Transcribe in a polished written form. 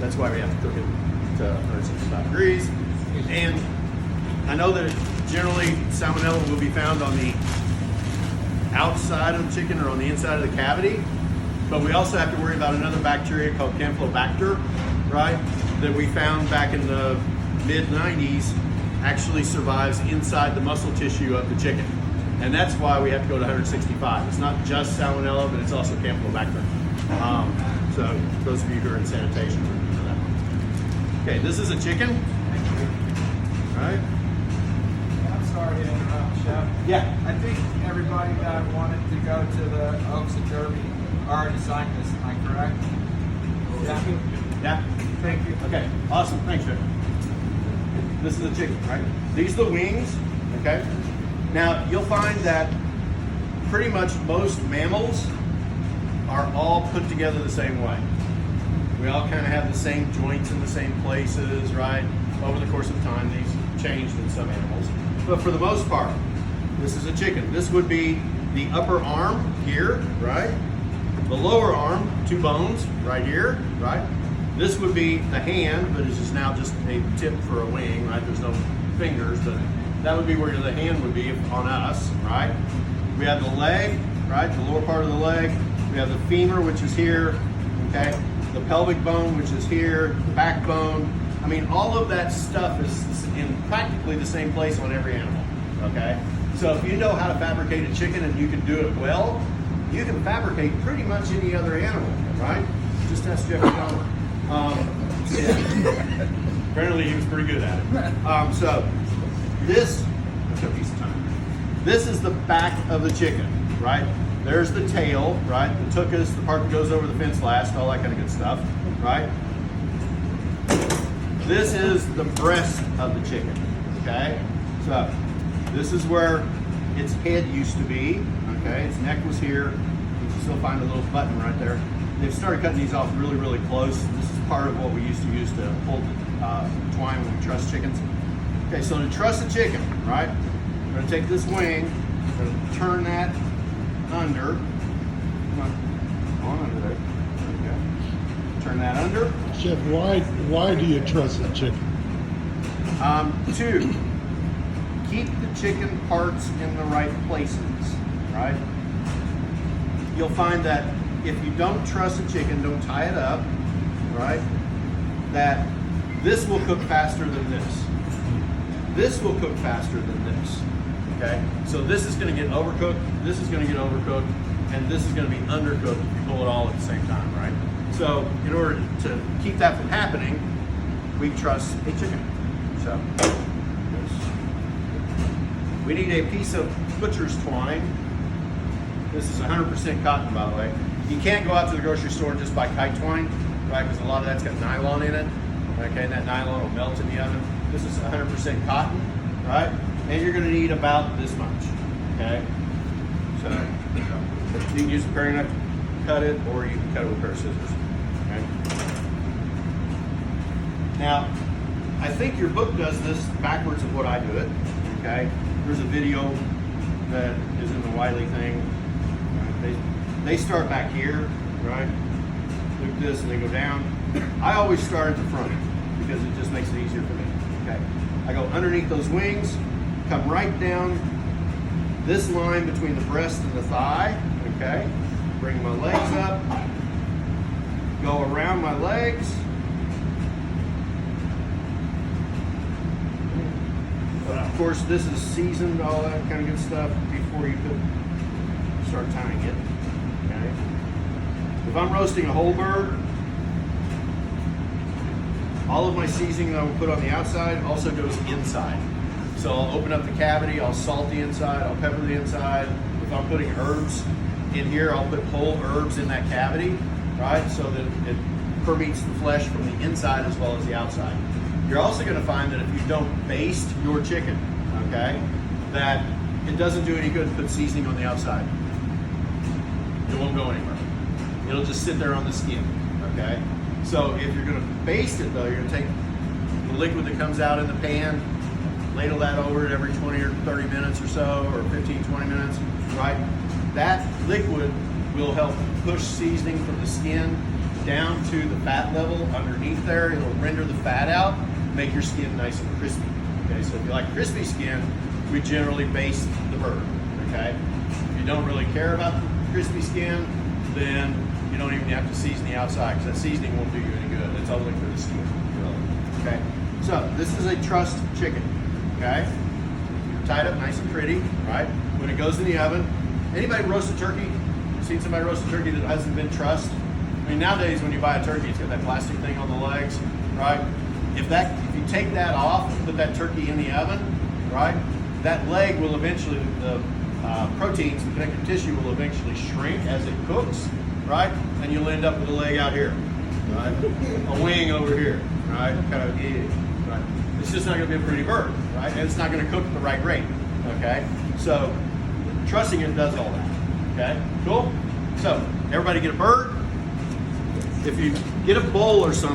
That's why we have to cook it to 165 degrees. And I know that generally salmonella will be found on the outside of the chicken or on the inside of the cavity, but we also have to worry about another bacteria called Campylobacter, right? That we found back in the mid-90s actually survives inside the muscle tissue of the chicken. And that's why we have to go to 165. It's not just salmonella, but it's also Campylobacter. So those of you who are in sanitation will know that one. Okay, this is a chicken. All right. I'm sorry to interrupt, Chef. Yeah. I think everybody that wanted to go to the Oaks and Derby already signed this, am I correct? Yeah. Yeah. Thank you. Okay, awesome, thanks, Jeff. This is a chicken, right? These are the wings, okay? Now, you'll find that pretty much most mammals are all put together the same way. We all kind of have the same joints in the same places, right? Over the course of time, these changed in some animals. But for the most part, this is a chicken. This would be the upper arm here, right? The lower arm, 2 bones right here, right? This would be the hand, but it's just now just a tip for a wing, right? There's no fingers, but that would be where the hand would be on us, right? We have the leg, right? The lower part of the leg. We have the femur, which is here, okay? The pelvic bone, which is here, the backbone. I mean, all of that stuff is in practically the same place on every animal, okay? So if you know how to fabricate a chicken and you can do it well, you can fabricate pretty much any other animal, right? Just ask Jeffrey Dahmer. Yeah. Apparently he was pretty good at it. So this, a piece of time. This is the back of the chicken, right? There's the tail, right? The tuchus, the part that goes over the fence last, all that kind of good stuff, right? This is the breast of the chicken, okay? So this is where its head used to be, okay? Its neck was here. You can still find a little button right there. They've started cutting these off really, really close. This is part of what we used to use to pull the twine when we truss chickens. Okay, so to truss a chicken, right? We're gonna take this wing, we're gonna turn that under. Come on under there. There we go. Turn that under. Chef, why do you truss a chicken? To keep the chicken parts in the right places, right? You'll find that if you don't truss a chicken, don't tie it up, right? That this will cook faster than this. This will cook faster than this, okay? So this is gonna get overcooked, this is gonna get overcooked, and this is gonna be undercooked if you pull it all at the same time, right? So in order to keep that from happening, we truss a chicken. So we need a piece of butcher's twine. This is 100% cotton, by the way. You can't go out to the grocery store and just buy kite twine, right? Because a lot of that's got nylon in it, okay? And that nylon will melt in the oven. This is 100% cotton, right? And you're gonna need about this much, okay? So you can use a paring knife to cut it, or you can cut it with a pair of scissors, okay? Now, I think your book does this backwards of what I do it, okay? There's a video that is in the Wiley thing. They start back here, right? Look at this and they go down. I always start at the front because it just makes it easier for me, okay? I go underneath those wings, come right down this line between the breast and the thigh, okay? Bring my legs up, go around my legs. But of course, this is seasoned, all that kind of good stuff before you start tying it. Okay. If I'm roasting a whole bird, all of my seasoning that I will put on the outside also goes inside. So I'll open up the cavity, I'll salt the inside, I'll pepper the inside. If I'm putting herbs in here, I'll put whole herbs in that cavity, right? So that it permeates the flesh from the inside as well as the outside. You're also gonna find that if you don't baste your chicken, okay, that it doesn't do any good to put seasoning on the outside. It won't go anywhere. It'll just sit there on the skin, okay? So if you're gonna baste it though, you're gonna take the liquid that comes out in the pan, ladle that over it every 20 or 30 minutes or so, or 15, 20 minutes, right? That liquid will help push seasoning from the skin down to the fat level underneath there. It'll render the fat out, make your skin nice and crispy. Okay, so if you like crispy skin, we generally baste the bird. Okay, if you don't really care about the crispy skin, then you don't even have to season the outside because that seasoning won't do you any good. It's only for the skin, really. Okay, so this is a trussed chicken. Okay, tied up nice and pretty, right? When it goes in the oven, anybody roast a turkey? Seen somebody roast a turkey that hasn't been trussed? I mean, nowadays when you buy a turkey, it's got that plastic thing on the legs, right? If you take that off and put that turkey in the oven, right? That leg will eventually, the proteins, the connective tissue will eventually shrink as it cooks, right? And you'll end up with a leg out here, right? A wing over here, right? Kind of, yeah, right? It's just not going to be a pretty bird, right? And it's not going to cook at the right rate, okay? So trussing it does all that, okay? Cool? So everybody get a bird. If you get a bowl or something,